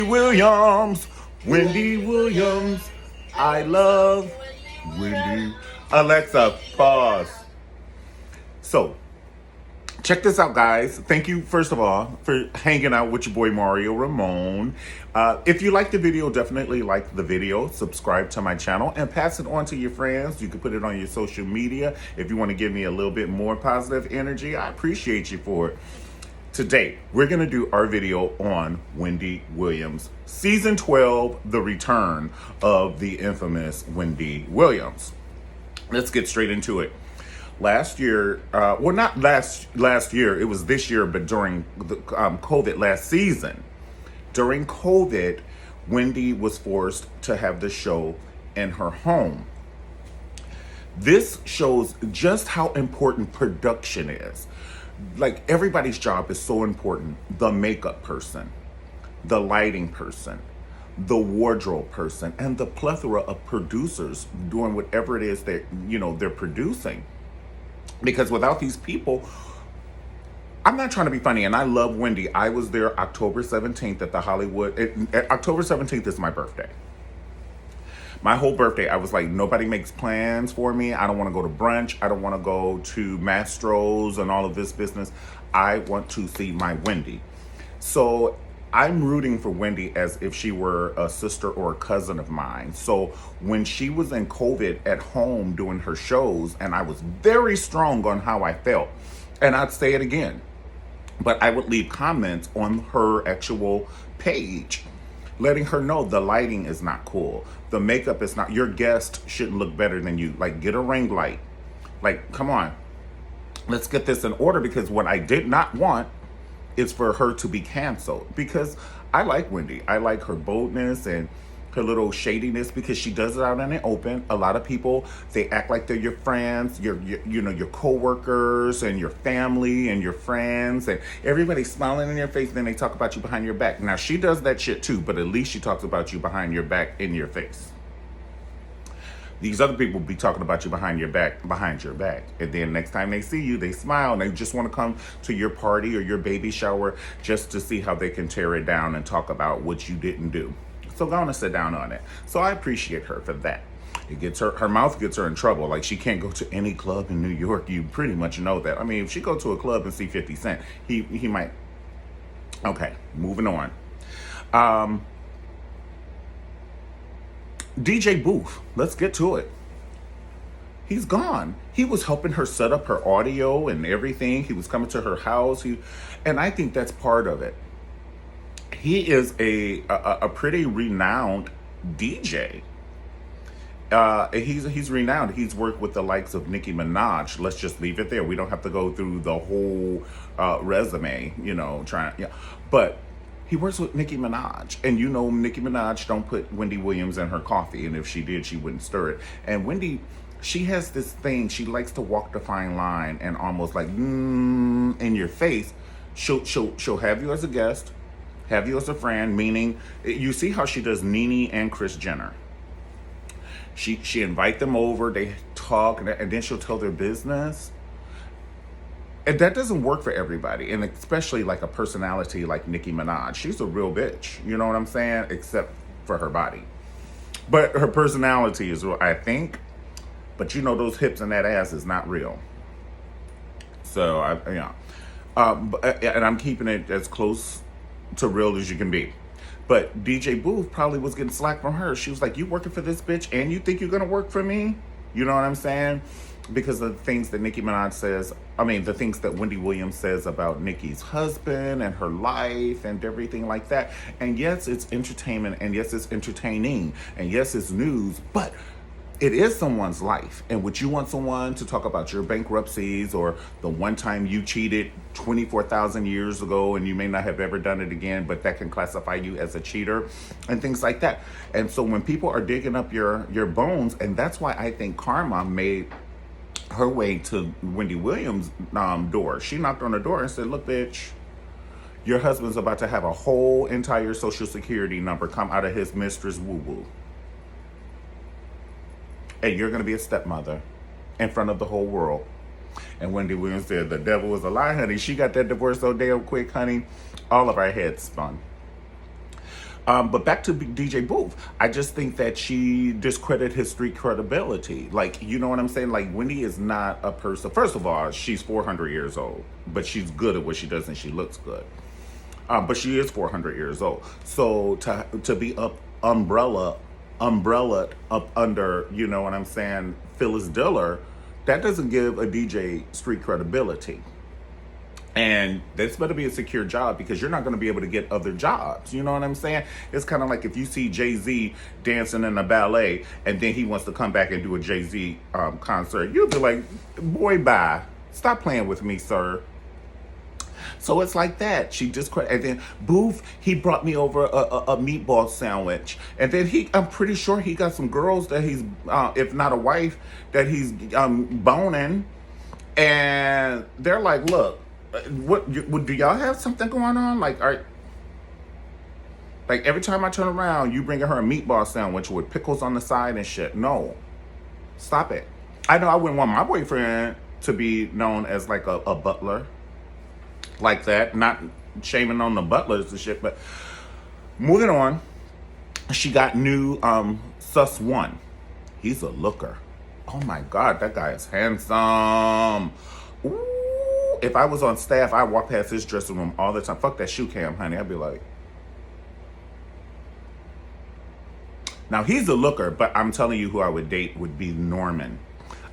Williams, Wendy Williams. I love Wendy. Alexa, pause. So, check this out, guys. Thank you, first of all, for hanging out with your boy Mario Ramon. If you like the video, definitely like the video, subscribe to my channel, and pass it on to your friends. You can put it on your social media. If you want to give me a little bit more positive energy, I appreciate you for it. Today, we're going to do our video on Wendy Williams. Season 12, the return of the infamous Wendy Williams. Let's get straight into it. Last year, well, not last year, it was this year, but during the COVID last season. During COVID, Wendy was forced to have the show in her home. This shows just how important production is. Like, everybody's job is so important. The makeup person, the lighting person, the wardrobe person, and the plethora of producers doing whatever it is that, they're producing. Because without these people, I'm not trying to be funny, and I love Wendy. I was there October 17th at the Hollywood. October 17th is my birthday. My whole birthday, I was like, nobody makes plans for me. I don't want to go to brunch. I don't want to go to Mastro's and all of this business. I want to see my Wendy. So I'm rooting for Wendy as if she were a sister or a cousin of mine. So when she was in COVID at home doing her shows, and I was very strong on how I felt, and I'd say it again, but I would leave comments on her actual page, letting her know the lighting is not cool. The makeup is not, your guest shouldn't look better than you. Like, get a ring light. Like, come on. Let's get this in order, because what I did not want is for her to be canceled. Because I like Wendy. I like her boldness and her little shadiness, because she does it out in the open. A lot of people, they act like they're your friends, your co-workers and your family and your friends, and everybody's smiling in your face, and then they talk about you behind your back. Now, she does that shit too, but at least she talks about you behind your back, in your face. These other people be talking about you behind your back. And then next time they see you, they smile, and they just want to come to your party or your baby shower just to see how they can tear it down and talk about what you didn't do. So go on and sit down on it. So I appreciate her for that. It gets her mouth gets her in trouble. Like, she can't go to any club in New York. You pretty much know that. I mean, if she go to a club and see 50 Cent, he might. Okay, moving on. DJ Booth, let's get to it. He's gone. He was helping her set up her audio and everything. He was coming to her house. And I think that's part of it. He is a pretty renowned DJ. He's renowned. He's worked with the likes of Nicki Minaj. Let's just leave it there. We don't have to go through the whole resume, But he works with Nicki Minaj. And Nicki Minaj don't put Wendy Williams in her coffee. And if she did, she wouldn't stir it. And Wendy, she has this thing. She likes to walk the fine line and almost like, in your face. She'll have you as a guest, have you as a friend, meaning, you see how she does Nene and Kris Jenner. She invite them over, they talk, and then she'll tell their business. And that doesn't work for everybody, and especially like a personality like Nicki Minaj. She's a real bitch, you know what I'm saying? Except for her body. But her personality is real, I think. But those hips and that ass is not real. So, and I'm keeping it as close to real as you can be. But DJ Booth probably was getting slack from her. She was like, you working for this bitch and you think you're gonna work for me? You know what I'm saying? Because of the things that Nicki Minaj says, the things that Wendy Williams says about Nicki's husband and her life and everything like that. And yes, it's entertainment, and yes, it's entertaining, and yes, it's news, but it is someone's life. And would you want someone to talk about your bankruptcies or the one time you cheated 24,000 years ago and you may not have ever done it again, but that can classify you as a cheater and things like that. And so when people are digging up your bones, and that's why I think Karma made her way to Wendy Williams' door. She knocked on the door and said, look, bitch, your husband's about to have a whole entire social security number come out of his mistress woo-woo. And you're going to be a stepmother in front of the whole world. And Wendy Williams said, the devil was a lie, honey. She got that divorce so damn quick, honey. All of our heads spun. But back to DJ Booth, I just think that she discredited his street credibility. Like, you know what I'm saying? Like, Wendy is not a person. First of all, she's 400 years old, but she's good at what she does and she looks good. But she is 400 years old. So to be umbrella up under, you know what I'm saying, Phyllis Diller, that doesn't give a DJ street credibility. And this better be a secure job because you're not going to be able to get other jobs. You know what I'm saying? It's kind of like if you see Jay-Z dancing in a ballet and then he wants to come back and do a Jay-Z concert, you'll be like, boy, bye. Stop playing with me, sir. So it's like that. She just, and then Booth, he brought me over a meatball sandwich. And then I'm pretty sure he got some girls that he's, if not a wife, that he's boning. And they're like, look, what do y'all have something going on? Like every time I turn around, you bringing her a meatball sandwich with pickles on the side and shit. No, stop it. I know I wouldn't want my boyfriend to be known as like a butler like that. Not shaming on the butlers and shit, but moving on. She got new sus one. He's a looker. Oh my God, that guy is handsome. Ooh. If I was on staff, I'd walk past his dressing room all the time. Fuck that shoe cam, honey. I'd be like... Now, he's a looker, but I'm telling you who I would date would be Norman.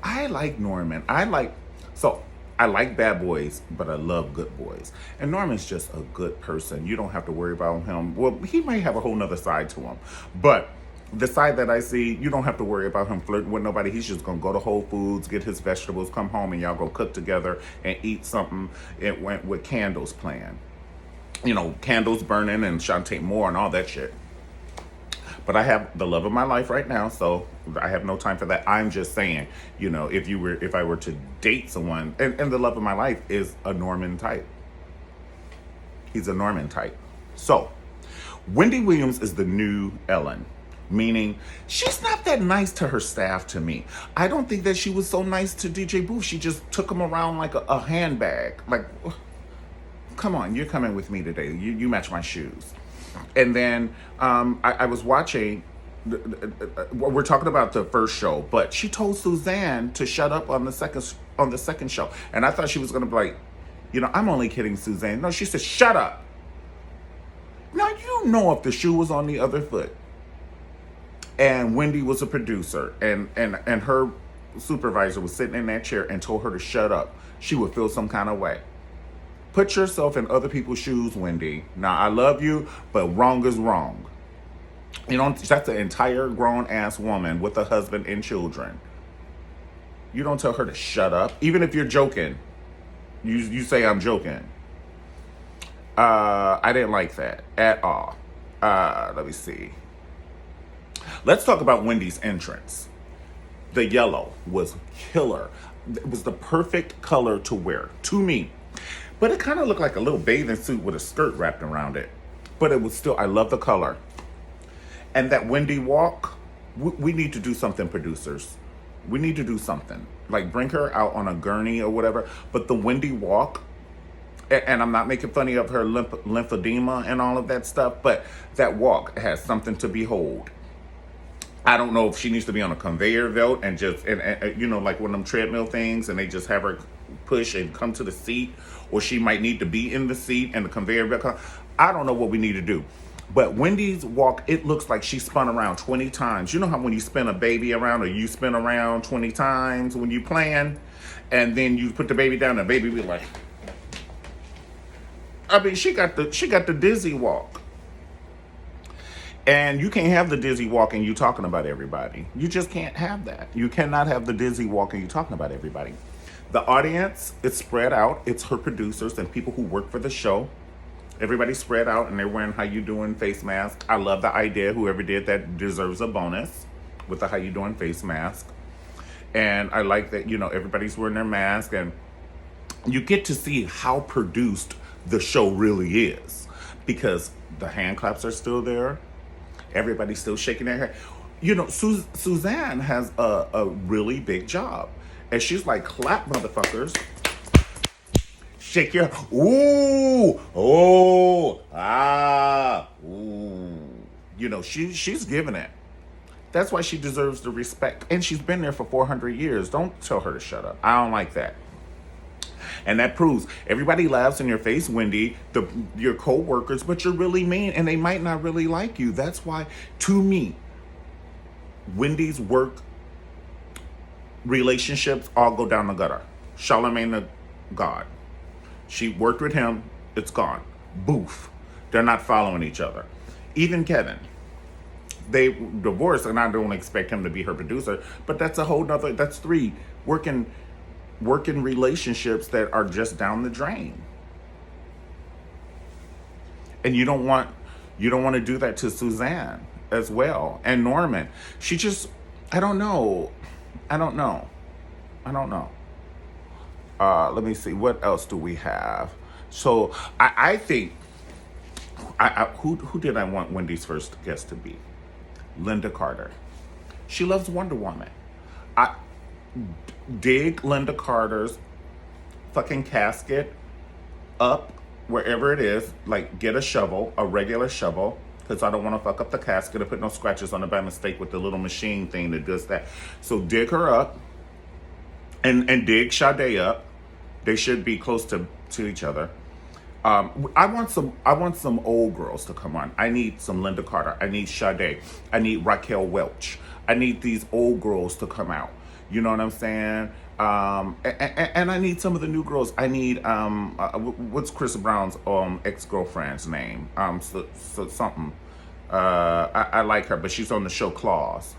I like Norman. I like bad boys, but I love good boys. And Norman's just a good person. You don't have to worry about him. Well, he might have a whole nother side to him. But the side that I see, you don't have to worry about him flirting with nobody. He's just going to go to Whole Foods, get his vegetables, come home, and y'all go cook together and eat something. It went with candles playing. You know, candles burning and Shantae Moore and all that shit. But I have the love of my life right now, so I have no time for that. I'm just saying, you know, if I were to date someone, and the love of my life is a Norman type. He's a Norman type. So, Wendy Williams is the new Ellen. Meaning, she's not that nice to her staff to me. I don't think that she was so nice to DJ Booth. She just took him around like a handbag. Like, come on, you're coming with me today. You match my shoes. And then I was watching, we're talking about the first show, but she told Suzanne to shut up on the second show. And I thought she was going to be like, you know, I'm only kidding, Suzanne. No, she said, shut up. Now, you know if the shoe was on the other foot. And Wendy was a producer, and her supervisor was sitting in that chair and told her to shut up, she would feel some kind of way. Put yourself in other people's shoes, Wendy. Now, I love you, but wrong is wrong. You know, that's an entire grown-ass woman with a husband and children. You don't tell her to shut up. Even if you're joking, you say I'm joking. I didn't like that at all. Let me see. Let's talk about Wendy's entrance. The yellow was killer. It was the perfect color to wear, to me. But it kind of looked like a little bathing suit with a skirt wrapped around it. But it was still, I love the color. And that Wendy walk, we need to do something, producers. We need to do something. Like bring her out on a gurney or whatever. But the Wendy walk, and I'm not making funny of her lymphedema and all of that stuff, but that walk has something to behold. I don't know if she needs to be on a conveyor belt and just, and you know, like one of them treadmill things, and they just have her push and come to the seat, or she might need to be in the seat and the conveyor belt. I don't know what we need to do. But Wendy's walk, it looks like she spun around 20 times. You know how when you spin a baby around, or you spin around 20 times when you plan, and then you put the baby down, and the baby be like, I mean, she got the dizzy walk. And you can't have the dizzy walk and you talking about everybody. You just can't have that. You cannot have the dizzy walk and you talking about everybody. The audience is spread out. It's her producers and people who work for the show. Everybody's spread out and they're wearing how you doing face mask. I love the idea. Whoever did that deserves a bonus with the how you doing face mask. And I like that, you know, everybody's wearing their mask and you get to see how produced the show really is because the hand claps are still there. Everybody's still shaking their head. You know, Suzanne has a really big job. And she's like, clap, motherfuckers. Shake your, ooh, oh, ah, ooh. You know, she's giving it. That's why she deserves the respect. And she's been there for 400 years. Don't tell her to shut up. I don't like that. And that proves everybody laughs in your face, Wendy, your co-workers, but you're really mean and they might not really like you. That's why, to me, Wendy's work relationships all go down the gutter. Charlemagne the God. She worked with him, it's gone. Boof. They're not following each other. Even Kevin. They divorced, and I don't expect him to be her producer, but that's a whole nother, that's three working relationships that are just down the drain. And you don't want to do that to Suzanne as well. And Norman. She just, I don't know. Let me see, what else do we have? So I think, who did I want Wendy's first guest to be? Linda Carter. She loves Wonder Woman. I dig Linda Carter's fucking casket up wherever it is. Like, get a shovel, a regular shovel, because I don't want to fuck up the casket or put no scratches on it by mistake with the little machine thing that does that. So dig her up and dig Sade up. They should be close to each other. I want some old girls to come on. I need some Linda Carter. I need Sade. I need Raquel Welch. I need these old girls to come out. You know what I'm saying? And I need some of the new girls. I need what's Chris Brown's ex-girlfriend's name? Something. I like her, but she's on the show Claws.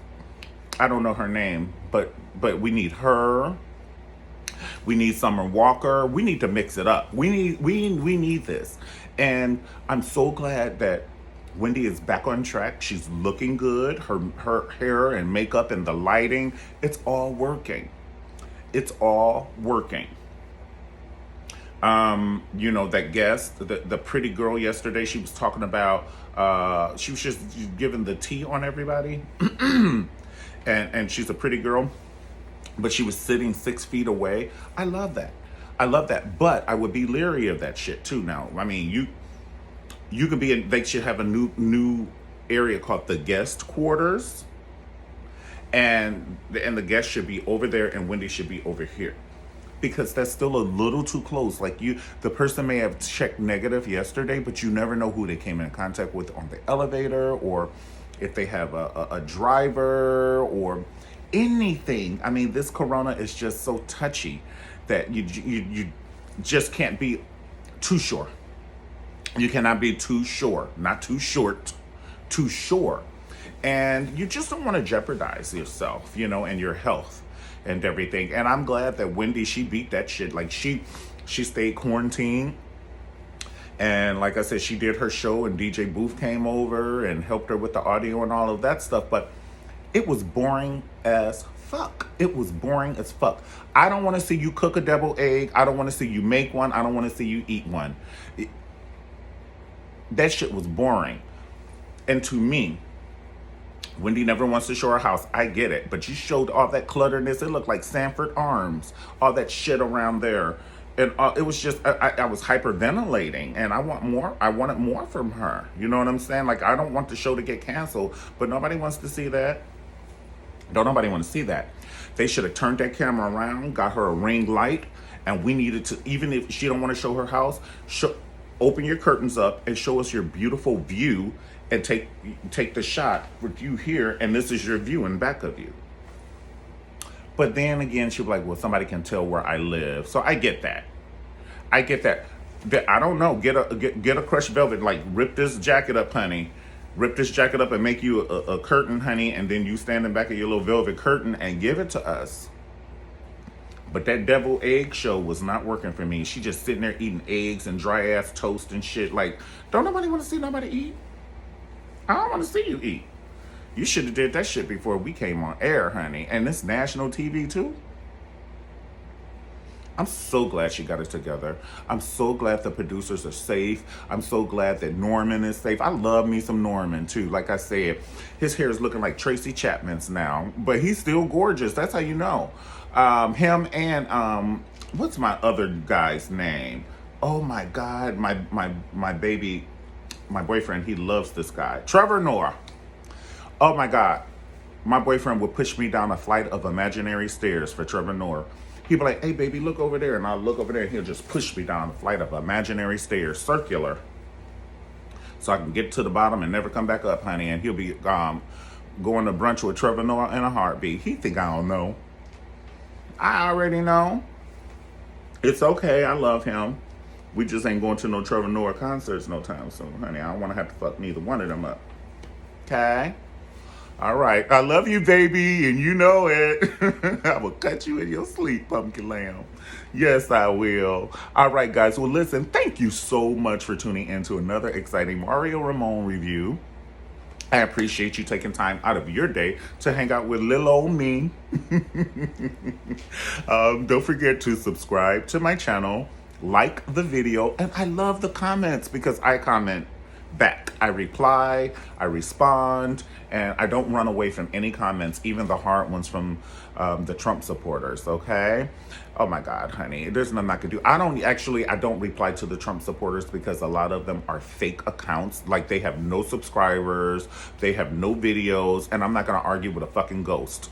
I don't know her name, but we need her. We need Summer Walker. We need to mix it up. We need this. And I'm so glad that Wendy is back on track. She's looking good. Her hair and makeup and the lighting, it's all working. It's all working. You know, that guest, the pretty girl yesterday, she was talking about, she was just giving the tea on everybody. and she's a pretty girl. But she was sitting 6 feet away. I love that. But I would be leery of that shit too now. I mean, you could be in, they should have a new area called the guest quarters. And the guest should be over there and Wendy should be over here. Because that's still a little too close. Like, the person may have checked negative yesterday, but you never know who they came in contact with on the elevator, or if they have a driver or anything. I mean, this corona is just so touchy that you just can't be too sure. You cannot be too sure, not too short, too sure. And you just don't want to jeopardize yourself, you know, and your health and everything. And I'm glad that Wendy, she beat that shit. Like, she stayed quarantined. And like I said, she did her show and DJ Booth came over and helped her with the audio and all of that stuff. But it was boring as fuck. It was boring as fuck. I don't want to see you cook a deviled egg. I don't want to see you make one. I don't want to see you eat one. That shit was boring. And to me, Wendy never wants to show her house. I get it. But you showed all that clutterness. It looked like Sanford Arms. All that shit around there. And it was just, I was hyperventilating. And I wanted more from her. You know what I'm saying? Like, I don't want the show to get canceled. But nobody wants to see that. Don't nobody want to see that. They should have turned that camera around, got her a ring light, and we needed to, even if she don't want to show her house, open your curtains up and show us your beautiful view and take the shot with you here, and this is your view in back of you. But then again, she'll be like, well, somebody can tell where I live. So I get that. I don't know. Get a crushed velvet, like, rip this jacket up, honey. Rip this jacket up and make you a curtain, honey, and then you stand in back of your little velvet curtain and give it to us. But that deviled egg show was not working for me. She just sitting there eating eggs and dry ass toast and shit. Like, don't nobody want to see nobody eat? I don't want to see you eat. You should have did that shit before we came on air, honey. And this national TV too. I'm so glad she got it together. I'm so glad the producers are safe. I'm so glad that Norman is safe. I love me some Norman too. Like I said, his hair is looking like Tracy Chapman's now, but he's still gorgeous. That's how you know. Him and what's my other guy's name? Oh my God, my baby, my boyfriend, he loves this guy. Trevor Noah. Oh my God. My boyfriend would push me down a flight of imaginary stairs for Trevor Noah. He'd be like, hey, baby, look over there. And I'll look over there and he'll just push me down a flight of imaginary stairs, circular, so I can get to the bottom and never come back up, honey. And he'll be going to brunch with Trevor Noah in a heartbeat. He think I don't know. I already know. It's okay. I love him. We just ain't going to no Trevor Noah concerts no time soon, honey. I don't want to have to fuck neither one of them up. Okay? All right. I love you, baby, and you know it. I will cut you in your sleep, pumpkin lamb. Yes, I will. All right, guys. Well, listen, thank you so much for tuning in to another exciting Mario Ramon review. I appreciate you taking time out of your day to hang out with little old me. Don't forget to subscribe to my channel, like the video, and I love the comments because I comment back. I reply, I respond, and I don't run away from any comments, even the hard ones from the Trump supporters, okay? Oh my God, honey, there's nothing I can do. I don't reply to the Trump supporters because a lot of them are fake accounts. Like, they have no subscribers, they have no videos, and I'm not gonna argue with a fucking ghost.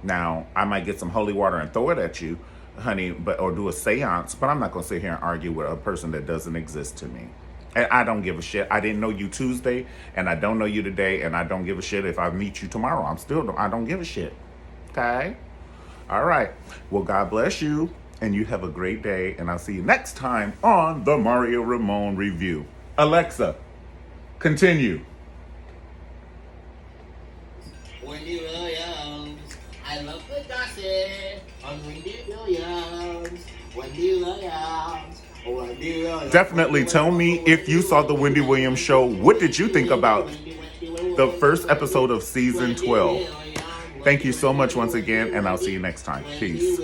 Now, I might get some holy water and throw it at you, honey, or do a seance, but I'm not gonna sit here and argue with a person that doesn't exist to me. And I don't give a shit. I didn't know you Tuesday, and I don't know you today, and I don't give a shit if I meet you tomorrow. I don't give a shit. Okay? All right. Well, God bless you, and you have a great day, and I'll see you next time on the Mario Ramon Review. Alexa, continue. Wendy Williams. I love the gossip on Wendy Williams. Wendy Williams. Definitely tell me if you saw the Wendy Williams show. What did you think about the first episode of season 12? Thank you so much once again, and I'll see you next time. Peace.